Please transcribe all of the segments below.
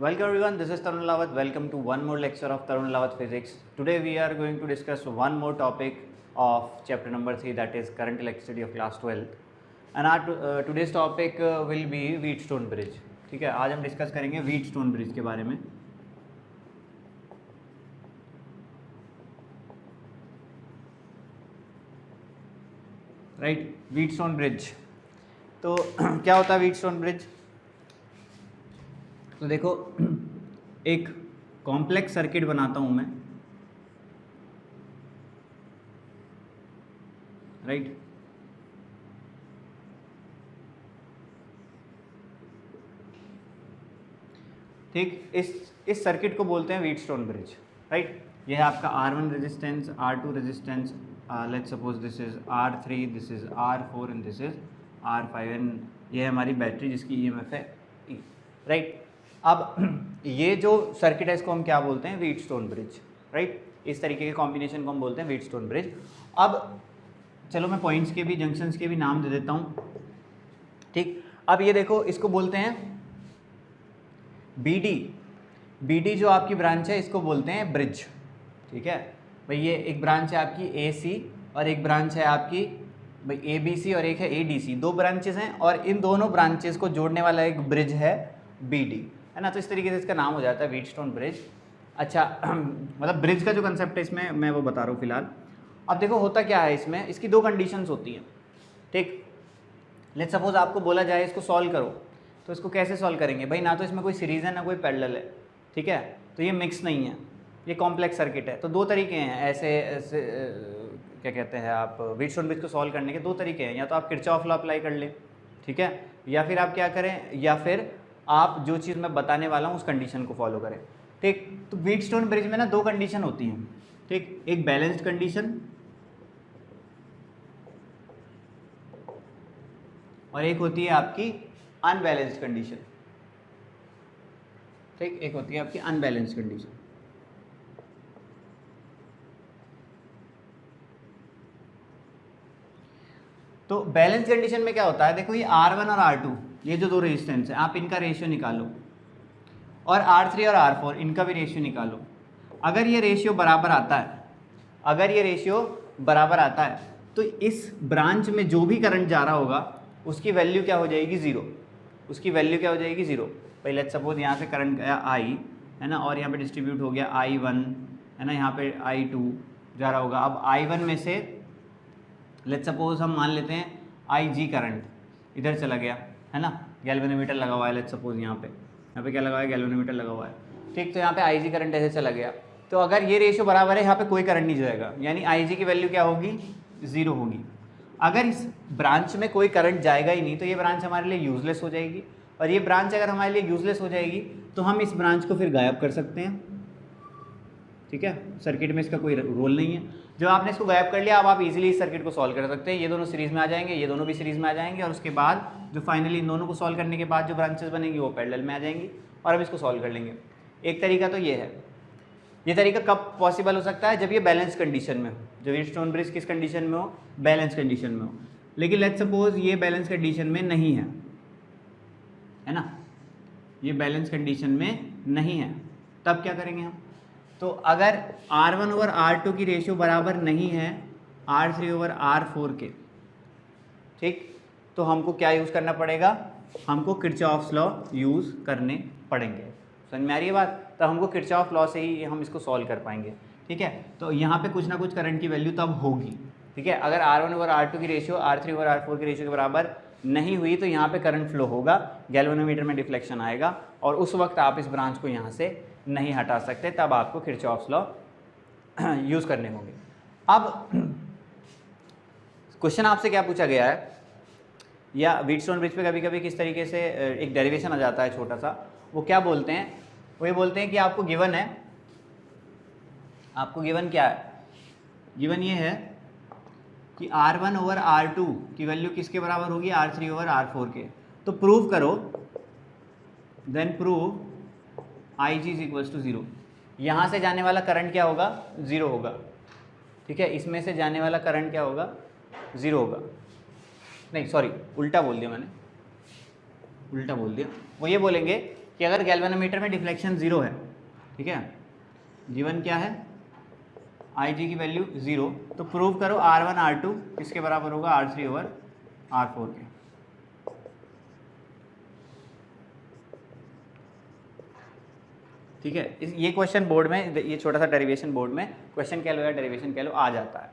Welcome everyone, this is Tarun Lawat. Welcome to one more lecture of Tarun Lawat Physics. Today we are going to discuss one more topic of chapter number 3, that is current electricity of class 12. And our today's topic will be Wheatstone bridge. ठीक है, आज हम discuss करेंगे Wheatstone bridge के बारे में. Right, Wheatstone bridge. तो क्या होता है Wheatstone bridge? तो देखो, एक कॉम्प्लेक्स सर्किट बनाता हूं मैं, राइट. ठीक, इस सर्किट को बोलते हैं व्हीटस्टोन ब्रिज, राइट. ये है आपका R1 resistance, R2 resistance, let's suppose this is R3, this is R4 and this is R5 and ये है हमारी बैटरी जिसकी EMF है E, राइट. अब ये जो सर्किट है इसको हम क्या बोलते हैं? Wheatstone bridge, right. इस तरीके के कॉम्बिनेशन को हम बोलते हैं व्हीटस्टोन ब्रिज. अब चलो मैं पॉइंट्स के भी, जंक्शंस के भी नाम दे देता हूँ. ठीक, अब ये देखो, इसको बोलते हैं BD जो आपकी ब्रांच है इसको बोलते हैं ब्रिज. ठीक है भाई, ये एक ब्रांच है आपकी AC और एक ब्रांच है आपकी भाई ABC और एक है ADC. दो ब्रांचेस हैं और इन दोनों ब्रांचेस को जोड़ने वाला एक ब्रिज है BD, है ना. तो इस तरीके से इसका नाम हो जाता है व्हीटस्टोन ब्रिज. अच्छा, मतलब ब्रिज का जो कंसेप्ट है इसमें मैं वो बता रहा हूँ फिलहाल. अब देखो होता क्या है इसमें, इसकी दो कंडीशंस होती हैं. ठीक, लेट्स सपोज आपको बोला जाए इसको सॉल्व करो, तो इसको कैसे सॉल्व करेंगे भाई? ना तो इसमें कोई सीरीज़ है ना कोई पैरेलल है. ठीक है, तो ये मिक्स नहीं है, ये कॉम्प्लेक्स सर्किट है. तो दो तरीके हैं ऐसे क्या कहते हैं आप, व्हीटस्टोन ब्रिज को सॉल्व करने के दो तरीके हैं. या तो आप किरचॉफ लॉ अप्लाई कर लें, ठीक है, या फिर आप क्या करें, या फिर आप जो चीज़ मैं बताने वाला हूँ उस कंडीशन को फॉलो करें. ठीक, तो व्हीटस्टोन ब्रिज में ना दो कंडीशन होती हैं. ठीक, एक बैलेंस्ड कंडीशन और एक होती है आपकी अनबैलेंस्ड कंडीशन. ठीक, एक होती है आपकी अनबैलेंस्ड कंडीशन. तो बैलेंस कंडीशन में क्या होता है, देखो ये R1 और R2 ये जो दो रेजिस्टेंस है, आप इनका रेशियो निकालो, और R3 और R4 इनका भी रेशियो निकालो. अगर ये रेशियो बराबर आता है, अगर ये रेशियो बराबर आता है तो इस ब्रांच में जो भी करंट जा रहा होगा उसकी वैल्यू क्या हो जाएगी? ज़ीरो. उसकी वैल्यू क्या हो जाएगी? ज़ीरो. भाई लेट्स सपोज यहाँ से करंट गया I, है ना, और यहाँ पे डिस्ट्रीब्यूट हो गया I1, है ना, यहाँ पे I2 जा रहा होगा. अब I1 में से लेट्स सपोज हम मान लेते हैं IG करंट इधर चला गया, है ना, गैल्वेनोमीटर लगा हुआ है. लेट्स सपोज यहाँ पे क्या लगा हुआ है? गैल्वेनोमीटर लगा हुआ है. ठीक, तो यहाँ पे IG करंट ऐसे चला गया. तो अगर ये रेशियो बराबर है, यहाँ पे कोई करंट नहीं जाएगा, यानी IG की वैल्यू क्या होगी? ज़ीरो होगी. अगर इस ब्रांच में कोई करंट जाएगा ही नहीं तो ये ब्रांच हमारे लिए यूजलेस हो जाएगी. और ये ब्रांच अगर हमारे लिए यूजलेस हो जाएगी तो हम इस ब्रांच को फिर गायब कर सकते हैं. ठीक है, सर्किट में इसका कोई रोल नहीं है. जब आपने इसको गायब कर लिया, अब आप इजीली इस सर्किट को सॉल्व कर सकते हैं. ये दोनों सीरीज़ में आ जाएंगे, ये दोनों भी सीरीज़ में आ जाएंगे, और उसके बाद जो फाइनली इन दोनों को सॉल्व करने के बाद जो ब्रांचेस बनेंगी वो पैरेलल में आ जाएंगी और हम इसको सॉल्व कर लेंगे. एक तरीका तो ये है. ये तरीका कब पॉसिबल हो सकता है? जब ये बैलेंस कंडीशन में हो. जब व्हीटस्टोन ब्रिज किस कंडीशन में हो? बैलेंस कंडीशन में हो. लेकिन लेट्स सपोज ये बैलेंस कंडीशन में नहीं है, है ना, ये बैलेंस कंडीशन में नहीं है, तब क्या करेंगे हम? तो अगर R1 ओवर R2 की रेशियो बराबर नहीं है R3 ओवर R4 के, ठीक, तो हमको क्या यूज़ करना पड़ेगा? हमको किरचॉफ्स लॉ यूज़ करने पड़ेंगे. समझ में आ रही है बात? तो हमको किरचॉफ लॉ से ही हम इसको सॉल्व कर पाएंगे. ठीक है, तो यहाँ पे कुछ ना कुछ करंट की वैल्यू तब होगी. ठीक है, अगर R1 ओवर R2 की रेशियो R3 ओवर R4 की रेशियो के बराबर नहीं हुई तो यहाँ पे करंट फ्लो होगा, गैल्वेनोमीटर में डिफ्लेक्शन आएगा, और उस वक्त आप इस ब्रांच को यहाँ से नहीं हटा सकते. तब आपको किरचॉफ्स लॉ यूज़ करने होंगे. अब क्वेश्चन आपसे क्या पूछा गया है, या व्हीटस्टोन ब्रिज पे कभी कभी किस तरीके से एक डेरिवेशन आ जाता है छोटा सा. वो क्या बोलते हैं? वो ये बोलते हैं कि आपको गिवन है, आपको गिवन क्या है? गिवन ये है कि R1 ओवर R2 की वैल्यू किसके बराबर होगी? R3 ओवर R4 के. तो प्रूव करो, then prove IG is equals to 0. यहाँ से जाने वाला करंट क्या होगा? 0 होगा. ठीक है, इसमें से जाने वाला करंट क्या होगा? 0 होगा. नहीं सॉरी, उल्टा बोल दिया मैंने, उल्टा बोल दिया. वो ये बोलेंगे कि अगर गैल्वेनोमीटर में डिफ्लेक्शन 0 है, ठीक है, गिवन क्या है, आई जी की वैल्यू 0, तो प्रूव करो R1 R2 किसके बराबर होगा, R3 ओवर R4 के। ठीक है, ये क्वेश्चन बोर्ड में, ये छोटा सा डेरिवेशन बोर्ड में क्वेश्चन कह लो या डेरिवेशन कह लो आ जाता है।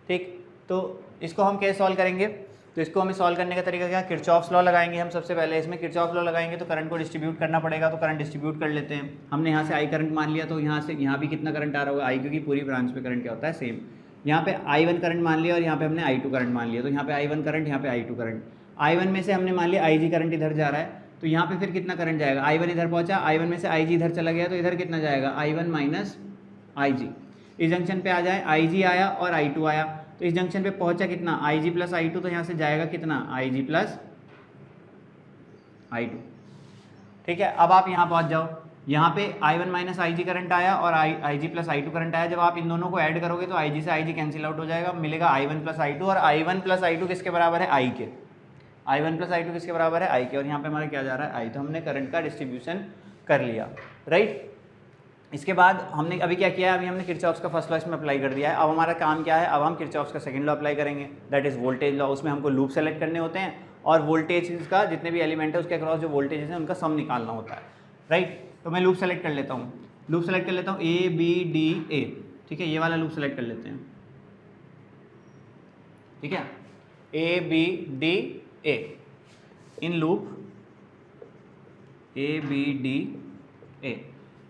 ठीक, तो इसको हम कैसे सॉल्व करेंगे, तो इसको हमें सॉल्व करने का तरीका क्या, किरचॉफ्स लॉ लगाएंगे हम सबसे पहले। इसमें किरचॉफ्स लॉ लगाएंगे तो करंट को डिस्ट्रीब्यूट करना पड़ेगा, तो करंट डिस्ट्रीब्यूट कर लेते हैं। हमने यहाँ से आई करंट मान लिया, तो यहाँ से यहाँ भी कितना करंट आ रहा होगा, आई, क्योंकि पूरी ब्रांच में करंट क्या होता है, सेम। यहाँ पे I1 करंट मान लिया और यहाँ पे हमने I2 करंट मान लिया, तो यहाँ पे I1 करंट, यहाँ पे I2 करंट। I1 में से हमने मान लिया IG करंट इधर जा रहा है, तो यहाँ पे फिर कितना करंट जाएगा, I1 इधर पहुँचा, I1 में से IG इधर चला गया, तो इधर कितना जाएगा, I1 माइनस IG। इस जंक्शन पे आ जाए, IG आया और I2 आया, तो इस जंक्शन पे पहुंचा कितना, IG प्लस I2, तो यहाँ से जाएगा कितना, IG प्लस I2। ठीक है, अब आप यहाँ पहुँच जाओ, यहाँ पे I1 माइनस IG करंट आया और IG प्लस I2 करंट आया। जब आप इन दोनों को ऐड करोगे तो IG से IG कैंसिल आउट हो जाएगा, मिलेगा I1 प्लस I2, और I1 प्लस I2 किसके बराबर है, I के। I1 प्लस I2 किसके बराबर है, I के, और यहाँ पे हमारा क्या जा रहा है, I। तो हमने करंट का डिस्ट्रीब्यूशन कर लिया, राइट। इसके बाद हमने अभी क्या किया है, अभी हमने किरचॉफ्स का फर्स्ट लॉ इसमें अप्लाई कर दिया है। अब हमारा काम क्या है, अब हम किरचॉफ्स का सेकंड लॉ अप्लाई करेंगे, दैट इज वोल्टेज लॉ। उसमें हमको लूप सेलेक्ट करने होते हैं और वोल्टेज का जितने भी एलिमेंट है उसके अक्रॉस जो वोल्टेज है उनका सम निकालना होता है, राइट। तो मैं लूप सेलेक्ट कर लेता हूँ, लूप सेलेक्ट कर लेता हूँ ABDA, ठीक है, ये वाला लूप सेलेक्ट कर लेते हैं, ठीक है, ABDA इन लूप ABDA,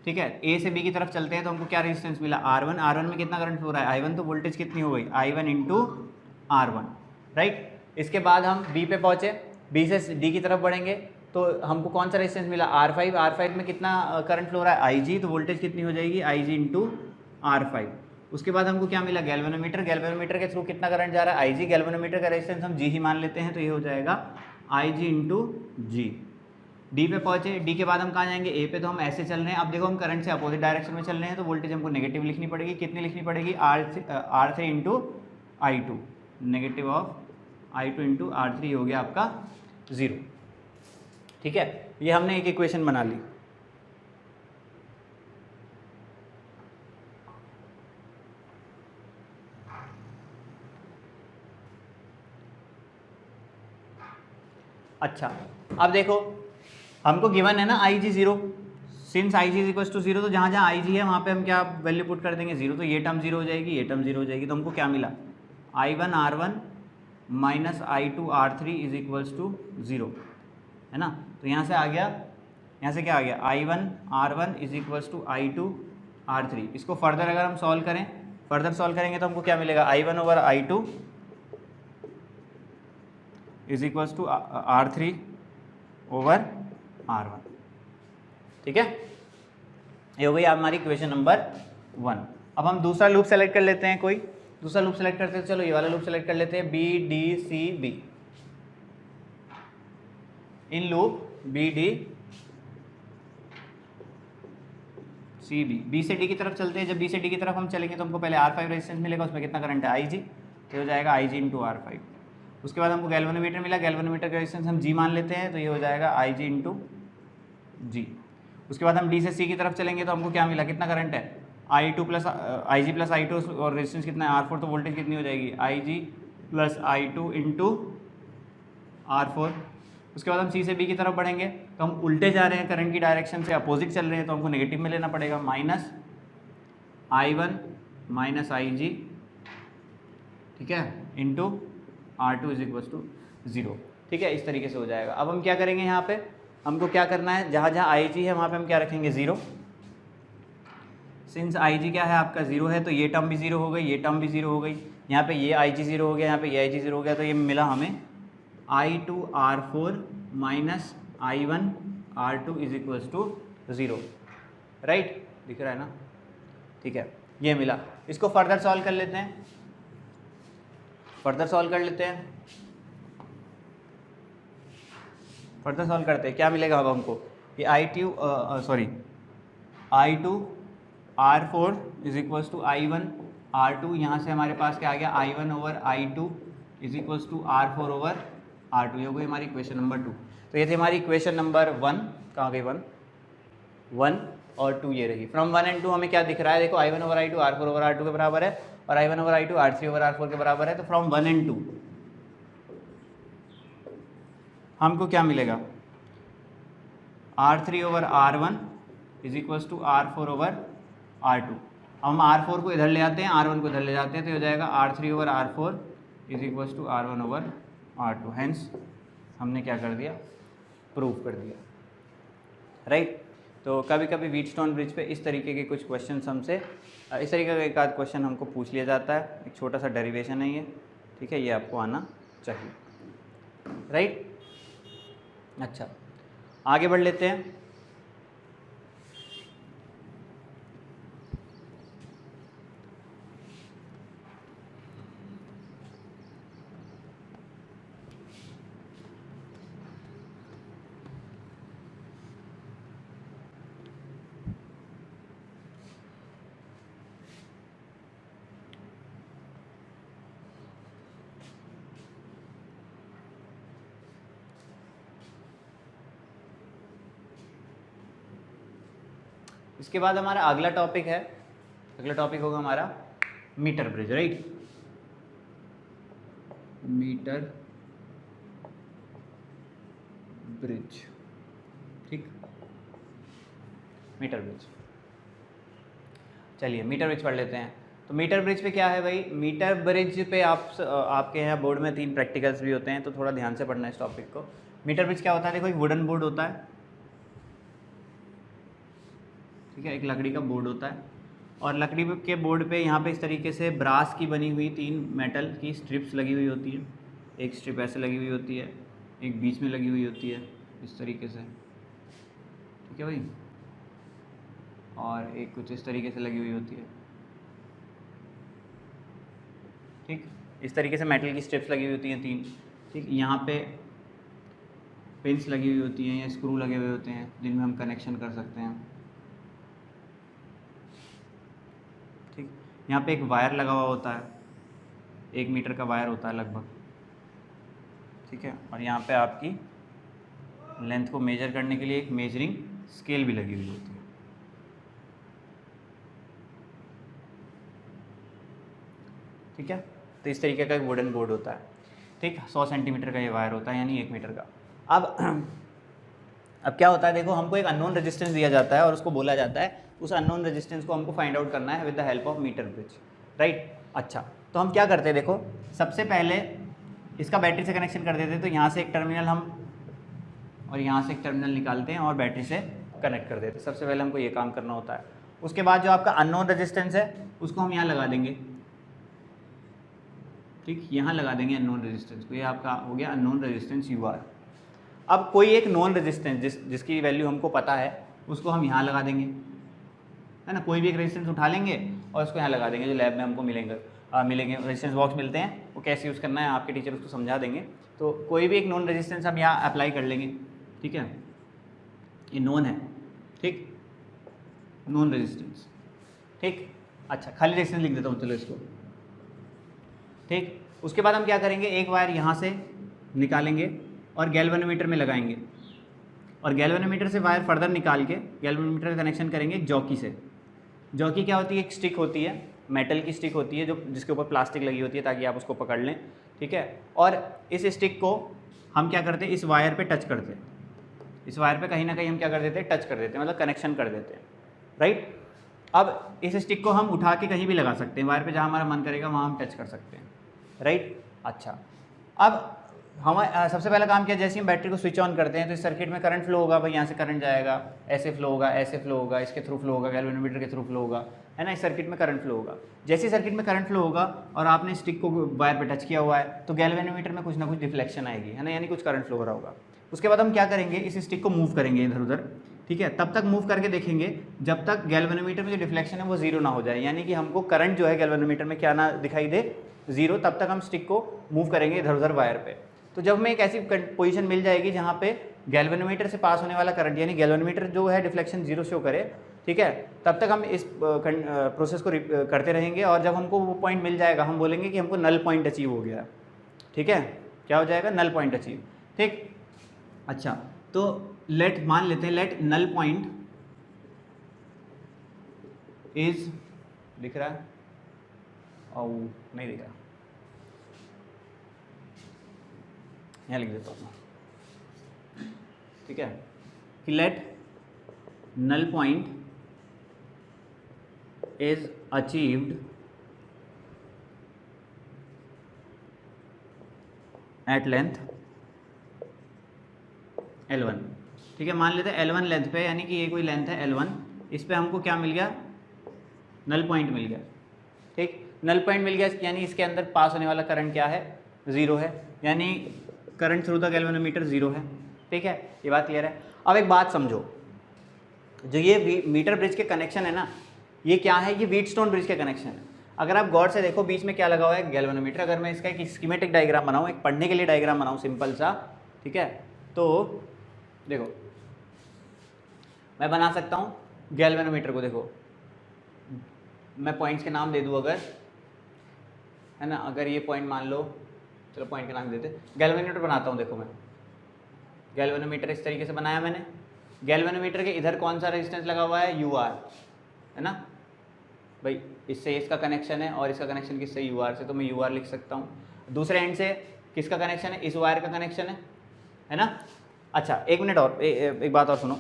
ठीक है। A से B की तरफ चलते हैं तो हमको क्या रेजिस्टेंस मिला, R1। R1 में कितना करंट फ्लो रहा है, I1, तो वोल्टेज कितनी हो गई, I1 इंटू R1, राइट। इसके बाद हम B पे पहुँचे, B से D की तरफ बढ़ेंगे तो हमको कौन सा रेजिस्टेंस मिला, R5। R5 में कितना करंट फ्लो रहा है, IG, तो वोल्टेज कितनी हो जाएगी, IG इंटू R5। उसके बाद हमको क्या मिला, गैल्वेनोमीटर। गैल्वेनोमीटर के थ्रू कितना करंट जा रहा है, IG। गैल्वेनोमीटर का रेजिस्टेंस हम G ही मान लेते हैं, तो ये हो जाएगा IG इंटू G। डी पे पहुंचे, डी के बाद हम कहाँ जाएंगे, ए पे। तो हम ऐसे चल रहे हैं, अब देखो हम करंट से अपोजिट डायरेक्शन में चल रहे हैं, तो वोल्टेज हमको नेगेटिव लिखनी पड़ेगी। कितनी लिखनी पड़ेगी, R3 into I2, negative of I2 into R3 हो गया आपका 0, ठीक है। ये हमने एक इक्वेशन बना ली। अच्छा, अब देखो हमको गिवन है ना IG 0, since IG is equal to 0, तो जहाँ जहाँ IG है वहाँ पे हम क्या वैल्यू पुट कर देंगे 0, तो ये टर्म 0 हो जाएगी, ये टर्म 0 हो जाएगी। तो हमको क्या मिला, I1 R1 minus I2 R3 is equals to 0, है ना। तो यहाँ से आ गया, यहाँ से क्या आ गया, I1 R1 is equals to I2 R3। इसको फर्दर अगर हम सॉल्व करें, फर्दर सॉल्व करेंगे तो हमको क्या मिलेगा, I1 over I2 is equals to R3 over R1, ठीक है। ये हो गई हमारी इक्वेशन नंबर 1। अब हम दूसरा लूप सेलेक्ट कर लेते हैं, कोई दूसरा लूप सेलेक्ट करते हैं। चलो ये वाला लूप सेलेक्ट कर लेते हैं, BDCB। In loop BDCB, B से D की तरफ चलते हैं। जब B से D की तरफ हम चलेंगे तो हमको पहले R5 रेजिस्टेंस मिलेगा, उसमें कितना करंट है, IG, तो हो जाएगा IG इंटू R5। उसके बाद हमको गैल्वेनोमीटर मिला, गैल्वेनोमीटर का रेजिस्टेंस हम G मान लेते हैं, तो ये हो जाएगा IG इंटू G। उसके बाद हम D से C की तरफ चलेंगे तो हमको क्या मिला, कितना करंट है, IG प्लस I2, और रेजिस्टेंस कितना है R4, तो वोल्टेज कितनी हो जाएगी, IG plus I2 into R4। उसके बाद हम C से B की तरफ बढ़ेंगे तो हम उल्टे जा रहे हैं, करंट की डायरेक्शन से अपोजिट चल रहे हैं, तो हमको नेगेटिव में लेना पड़ेगा, माइनस I1 माइनस IG, ठीक है, into R2 is equal to 0, ठीक है। इस तरीके से हो जाएगा। अब हम क्या करेंगे, यहाँ पे हमको क्या करना है, जहाँ जहाँ IG है वहाँ पे हम क्या रखेंगे, 0। सिंस IG क्या है आपका 0 है, तो ये टर्म भी 0 हो गई, ये टर्म भी 0 हो गई, यहाँ पे ये IG 0 हो गया, यहाँ पे ये IG 0 हो गया, तो ये मिला हमें I2 R4 minus I1 R2 is equal to 0, right, दिख रहा है ना, ठीक है, ये मिला। इसको फर्दर सॉल्व कर लेते हैं, फर्दर सॉल्व कर लेते हैं, फर्दर सॉल्व करते हैं। क्या मिलेगा अब हमको, ये I2 R4 is equals to I1 R2, यहाँ से हमारे पास क्या आ गया, I1 over I2 is equals to R4 over R2। ये हो गई हमारी इक्वेशन नंबर 2। तो ये थी हमारी इक्वेशन नंबर 1, कहाँ गई 1, 1 और 2 ये रही। फ्रॉम 1 एंड 2 हमें क्या दिख रहा है, देखो I1 over I2 R4 over R2 के बराबर है और I1 over I2 R3 over R4 के बराबर है। तो फ्रॉम 1 एंड 2 हमको क्या मिलेगा, R3 over R1 is equals to R4 over R2। अब हम R4 को इधर ले आते हैं, R1 को इधर ले जाते हैं, तो हो जाएगा R3 over R4 is equals to R1 over R2। Hence हमने क्या कर दिया, प्रूव कर दिया, राइट। तो कभी कभी व्हीटस्टोन ब्रिज पे इस तरीके के कुछ क्वेश्चन हमसे, इस तरीके का एक आध क्वेश्चन हमको पूछ लिया जाता है। एक छोटा सा डेरिवेशन है ये, ठीक है, ये आपको आना चाहिए, राइट। अच्छा, आगे बढ़ लेते हैं। इसके बाद हमारा अगला टॉपिक है, अगला टॉपिक होगा हमारा meter bridge, right. Meter bridge, ठीक, मीटर ब्रिज। चलिए मीटर ब्रिज पढ़ लेते हैं। तो मीटर ब्रिज पे क्या है भाई, मीटर ब्रिज पे आपके यहाँ बोर्ड में 3 प्रैक्टिकल्स भी होते हैं, तो थोड़ा ध्यान से पढ़ना है इस टॉपिक को। मीटर ब्रिज क्या होता है, देखो एक वुडन बोर्ड होता है, ठीक है, एक लकड़ी का बोर्ड होता है और लकड़ी के बोर्ड पे यहाँ पे इस तरीके से ब्रास की बनी हुई 3 मेटल की स्ट्रिप्स लगी हुई होती है। एक स्ट्रिप ऐसे लगी हुई होती है, एक बीच में लगी हुई होती है इस तरीके से, ठीक है भाई, और एक कुछ इस तरीके से लगी हुई होती है, ठीक। इस तरीके से मेटल की स्ट्रिप्स लगी हुई होती हैं 3, ठीक। यहाँ पे पिन्स लगी हुई होती हैं या स्क्रू लगे हुए होते हैं जिनमें हम कनेक्शन कर सकते हैं, ठीक। यहाँ पे एक वायर लगा हुआ होता है, 1 मीटर का वायर होता है लगभग, ठीक है। और यहाँ पे आपकी लेंथ को मेजर करने के लिए एक मेजरिंग स्केल भी लगी हुई होती है, ठीक है। तो इस तरीके का एक वुडन बोर्ड होता है, ठीक। 100 सेंटीमीटर का ये वायर होता है, यानी 1 मीटर का। अब क्या होता है, देखो हमको एक अननोन रेजिस्टेंस दिया जाता है और उसको बोला जाता है, उस अननोन रेजिस्टेंस को हमको फाइंड आउट करना है with the help of meter bridge, right. अच्छा, तो हम क्या करते हैं, देखो सबसे पहले इसका बैटरी से कनेक्शन कर देते हैं। तो यहाँ से एक टर्मिनल हम और यहाँ से एक टर्मिनल निकालते हैं और बैटरी से कनेक्ट कर देते हैं। सबसे पहले हमको ये काम करना होता है। उसके बाद जो आपका अननोन रेजिस्टेंस है उसको हम यहाँ लगा देंगे, ठीक, यहाँ लगा देंगे अननोन रेजिस्टेंस को। ये आपका हो गया अननोन रेजिस्टेंस UR। अब कोई एक नॉन रेजिस्टेंस जिसकी वैल्यू हमको पता है उसको हम यहाँ लगा देंगे, है ना। कोई भी एक रेजिस्टेंस उठा लेंगे और उसको यहाँ लगा देंगे, जो लैब में हमको मिलेंगे रेजिस्टेंस बॉक्स मिलते हैं, वो कैसे यूज़ करना है आपके टीचर उसको समझा देंगे। तो कोई भी एक नॉन रेजिस्टेंस हम यहाँ अप्लाई कर लेंगे, ठीक है, ये नॉन है, ठीक, नॉन रेजिस्टेंस, ठीक। अच्छा, खाली रेजिस्टेंस लिख देता हूँ, चलो इसको, ठीक। उसके बाद हम क्या करेंगे, एक वायर यहाँ से निकालेंगे और गैल्वेनोमीटर में लगाएंगे और गैल्वेनोमीटर से वायर फर्दर निकाल के गैल्वेनोमीटर का कनेक्शन करेंगे एक जॉकी से। जॉकी क्या होती है, एक स्टिक होती है, मेटल की स्टिक होती है जो जिसके ऊपर प्लास्टिक लगी होती है ताकि आप उसको पकड़ लें, ठीक है। और इस स्टिक को हम क्या करते हैं, इस वायर पे टच करते हैं, इस वायर पे कहीं ना कहीं हम क्या कर देते हैं, टच कर देते हैं, मतलब कनेक्शन कर देते हैं, राइट। अब इस स्टिक को हम उठा के कहीं भी लगा सकते हैं, वायर पे जहाँ हमारा मन करेगा वहाँ हम टच कर सकते हैं, राइट। अच्छा, अब हम सबसे पहला काम किया, जैसे हम बैटरी को स्विच ऑन करते हैं तो इस सर्किट में करंट फ्लो होगा, भाई यहाँ से करंट जाएगा, ऐसे फ्लो होगा, ऐसे फ्लो होगा, इसके थ्रू फ्लो होगा, गैल्वेनोमीटर के थ्रू फ्लो होगा, है ना। इस सर्किट में करंट फ्लो होगा। जैसे सर्किट में करंट फ्लो होगा और आपने स्टिक को वायर पे टच किया हुआ है तो गैल्वेनोमीटर में कुछ ना कुछ डिफ्लेक्शन आएगी, है ना, यानी कुछ करंट फ्लो हो रहा होगा। उसके बाद हम क्या करेंगे, इस स्टिक को मूव करेंगे इधर उधर, ठीक है। तब तक मूव करके देखेंगे जब तक गैल्वेनोमीटर में जो डिफ्लेक्शन है वो 0 ना हो जाए, यानी कि हमको करंट जो है गैल्वेनोमीटर में क्या ना दिखाई दे, 0, तब तक हम स्टिक को मूव करेंगे इधर उधर वायर पे। तो जब हमें एक ऐसी पोजीशन मिल जाएगी जहाँ पे गैल्वेनोमीटर से पास होने वाला करंट, यानी गैल्वेनोमीटर जो है डिफ्लेक्शन 0 शो करे, ठीक है, तब तक हम इस प्रोसेस को करते रहेंगे और जब हमको वो पॉइंट मिल जाएगा हम बोलेंगे कि हमको नल पॉइंट अचीव हो गया, ठीक है। क्या हो जाएगा, नल पॉइंट अचीव, ठीक। अच्छा, तो मान लेते हैं लेट नल पॉइंट इज, दिख रहा है? ओ नहीं दिख रहा, यहाँ लिख देता हूँ, ठीक है, कि let null point is achieved at length L1, ठीक है। मान लेते हैं L1 लेंथ पे, यानी कि ये कोई लेंथ है L1, इस पे हमको क्या मिल गया? नल पॉइंट मिल गया, ठीक। नल पॉइंट मिल गया यानी इसके अंदर पास होने वाला करंट क्या है? 0 है, यानी करंट थ्रू द गैल्वेनोमीटर 0 है, ठीक है। ये बात क्लियर है। अब एक बात समझो, जो ये मीटर ब्रिज के कनेक्शन है ना, ये क्या है? ये व्हीटस्टोन ब्रिज के कनेक्शन है। अगर आप गौर से देखो, बीच में क्या लगा हुआ है? गैल्वेनोमीटर। अगर मैं इसका एक स्कीमेटिक डायग्राम बनाऊँ, एक पढ़ने के लिए डायग्राम बनाऊँ सिंपल सा, ठीक है, तो देखो मैं बना सकता हूँ गैल्वेनोमीटर को। देखो मैं पॉइंट्स के नाम दे दूँ अगर, है ना, अगर ये पॉइंट मान लो, चलो पॉइंट के नाम देते, गैल्वेनोमीटर बनाता हूँ। देखो मैं गैल्वेनोमीटर इस तरीके से बनाया मैंने। गैल्वेनोमीटर के इधर कौन सा रेजिस्टेंस लगा हुआ है? UR, है ना भाई, इससे इसका कनेक्शन है और इसका कनेक्शन किससे? UR से, तो मैं UR लिख सकता हूँ। दूसरे एंड से किसका कनेक्शन है? इस वायर का कनेक्शन है ना। अच्छा एक मिनट और, एक बात और सुनो,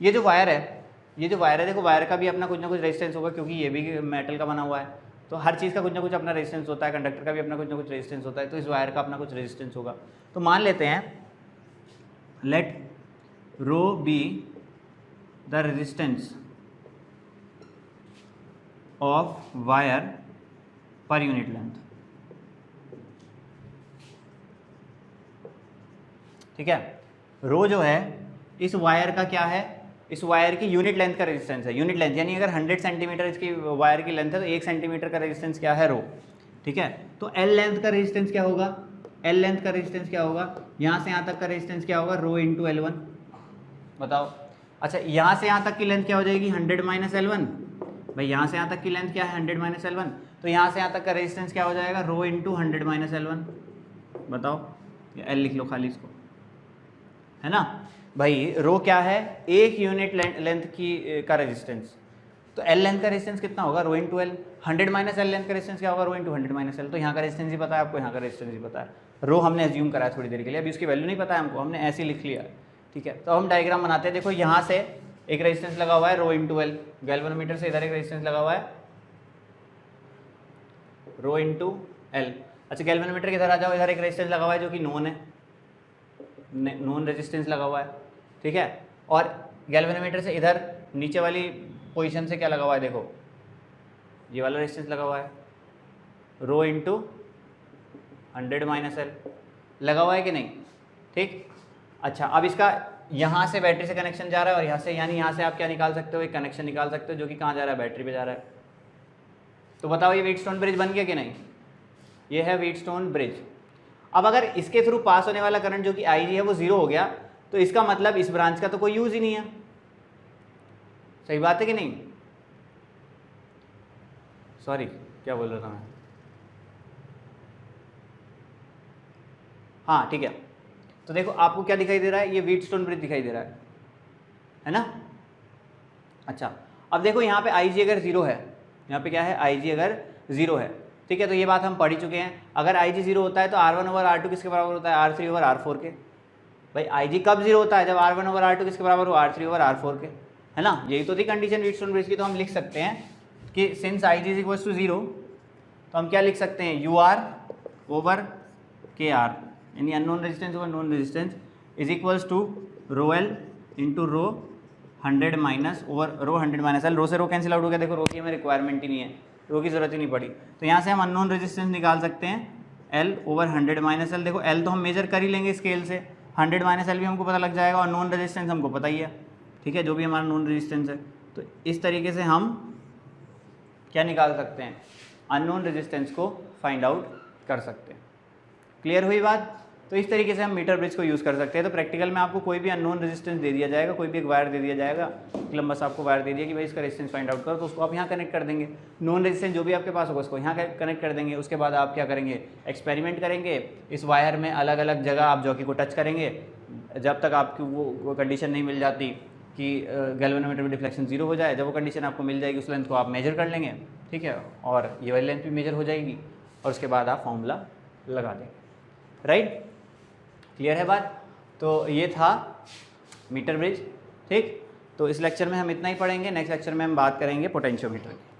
ये जो वायर है, देखो वायर का भी अपना कुछ ना कुछ रेजिस्टेंस होगा, क्योंकि ये भी मेटल का बना हुआ है, तो हर चीज़ का कुछ ना कुछ अपना रेजिस्टेंस होता है। कंडक्टर का भी अपना कुछ ना कुछ रेजिस्टेंस होता है, तो इस वायर का अपना कुछ रेजिस्टेंस होगा। तो मान लेते हैं let rho be the resistance of wire per unit length, ठीक है। रो जो है इस वायर का क्या है? इस वायर की यूनिट लेंथ का रेजिस्टेंस है। यूनिट लेंथ यानी अगर 100 सेंटीमीटर इसकी वायर की लेंथ है, तो 1 सेंटीमीटर का रेजिस्टेंस क्या है? रो, ठीक है। तो L लेंथ का रेजिस्टेंस क्या होगा? L लेंथ का रेजिस्टेंस क्या होगा? यहाँ से यहाँ तक का रेजिस्टेंस क्या होगा? रो इंटू L1, बताओ। अच्छा यहाँ से यहाँ तक की लेंथ क्या हो जाएगी? 100 माइनस L1। भाई यहाँ से यहाँ तक की लेंथ क्या है? 100 माइनस L1, तो यहाँ से यहाँ तक का रेजिस्टेंस क्या हो जाएगा? रो इंटू 100 माइनस L1, बताओ। या L लिख लो खाली इसको, है ना भाई। रो क्या है? एक यूनिट लेंथ की का रेजिस्टेंस, तो L लेंथ का रेजिस्टेंस कितना होगा? Rho into L। 100 minus L length का रेजिस्टेंस क्या होगा? Rho into 100 minus L। तो यहाँ का रेजिस्टेंस ही पता है आपको, यहाँ का रेजिस्टेंस ही पता है। रो हमने एज्यूम करा है थोड़ी देर के लिए, अभी उसकी वैल्यू नहीं पता है हमको, हमने ऐसे ही लिख लिया, ठीक है। तो हम डायग्राम बनाते हैं। देखो यहाँ से एक रेजिस्टेंस लगा हुआ है रो इंटू L, गैल्वेनोमीटर से इधर एक रेजिस्टेंस लगा हुआ है रो इंटू L। अच्छा गैल्वेनोमीटर के इधर आ जाओ, इधर एक रेजिस्टेंस लगा हुआ है जो कि नोन है, नोन रेजिस्टेंस लगा हुआ है, ठीक है। और गैल्वेनोमीटर से इधर नीचे वाली पोजीशन से क्या लगा हुआ है? देखो ये वाला रेजिस्टेंस लगा हुआ है रो इंटू 100 माइनस L, लगा हुआ है कि नहीं? ठीक। अच्छा अब इसका यहाँ से बैटरी से कनेक्शन जा रहा है और यहाँ से, यानी यहाँ से आप क्या निकाल सकते हो? एक कनेक्शन निकाल सकते हो जो कि कहाँ जा रहा है? बैटरी पे जा रहा है। तो बताओ ये व्हीटस्टोन ब्रिज बन गया कि नहीं? ये है व्हीटस्टोन ब्रिज। अब अगर इसके थ्रू पास होने वाला करंट जो कि IG है वो 0 हो गया, तो इसका मतलब इस ब्रांच का तो कोई यूज ही नहीं है। सही बात है कि नहीं? सॉरी क्या बोल रहा था मैं? हाँ ठीक है। तो देखो आपको क्या दिखाई दे रहा है? ये व्हीटस्टोन ब्रिज दिखाई दे रहा है ना। अच्छा अब देखो यहाँ पे IG अगर 0 है, यहाँ पे क्या है? IG अगर 0 है, ठीक है, तो ये बात हम पढ़ ही चुके हैं। अगर IG 0 होता है तो R1 ओवर R2 किसके बराबर होता है? R3 ओवर R4 के। भाई IG कब 0 होता है? जब R1 ओवर R2 किसके बराबर हो? R3 ओवर R4 के, है ना। यही तो थी कंडीशन व्हीटस्टोन ब्रिज की। तो हम लिख सकते हैं कि since IG is equal to 0, तो हम क्या लिख सकते हैं? UR ओवर KR, यानी unknown resistance over known resistance, is equals to rho L into rho 100 minus over rho 100 minus L। Rho से रो कैंसिल आउट हो गया। देखो रो की हमें रिक्वायरमेंट ही नहीं है, रो की जरूरत ही नहीं पड़ी। तो यहाँ से हम अननोन रेजिस्टेंस निकाल सकते हैं L ओवर 100 माइनस L। देखो L तो हम मेजर कर ही लेंगे स्केल से, 100 माइनस L भी हमको पता लग जाएगा, और नॉन रेजिस्टेंस हमको पता ही है, ठीक है, जो भी हमारा नॉन रेजिस्टेंस है। तो इस तरीके से हम क्या निकाल सकते हैं? अननोन रेजिस्टेंस को फाइंड आउट कर सकते हैं। क्लियर हुई बात? तो इस तरीके से हम मीटर ब्रिज को यूज़ कर सकते हैं। तो प्रैक्टिकल में आपको कोई भी अननोन रेजिस्टेंस दे दिया जाएगा, कोई भी एक वायर दे दिया जाएगा, लंबा सा आपको वायर दे दिया कि भाई इसका रेजिस्टेंस फाइंड आउट करो, तो उसको आप यहाँ कनेक्ट कर देंगे। नॉन रेजिस्टेंस जो भी आपके पास होगा उसको यहाँ कनेक्ट कर देंगे। उसके बाद आप क्या करेंगे? एक्सपेरिमेंट करेंगे इस वायर में, अलग अलग जगह आप जॉकी को टच करेंगे जब तक आपकी वो कंडीशन नहीं मिल जाती, कि गैल्वेनोमीटर में डिफ्लेक्शन 0 हो जाए। जब वो कंडीशन आपको मिल जाएगी उस लेंथ को आप मेजर कर लेंगे, ठीक है, और ये वाली लेंथ भी मेजर हो जाएगी और उसके बाद आप फॉर्मूला लगा देंगे। राइट, क्लियर है बात? तो ये था मीटर ब्रिज। ठीक, तो इस लेक्चर में हम इतना ही पढ़ेंगे। नेक्स्ट लेक्चर में हम बात करेंगे पोटेंशियोमीटर की।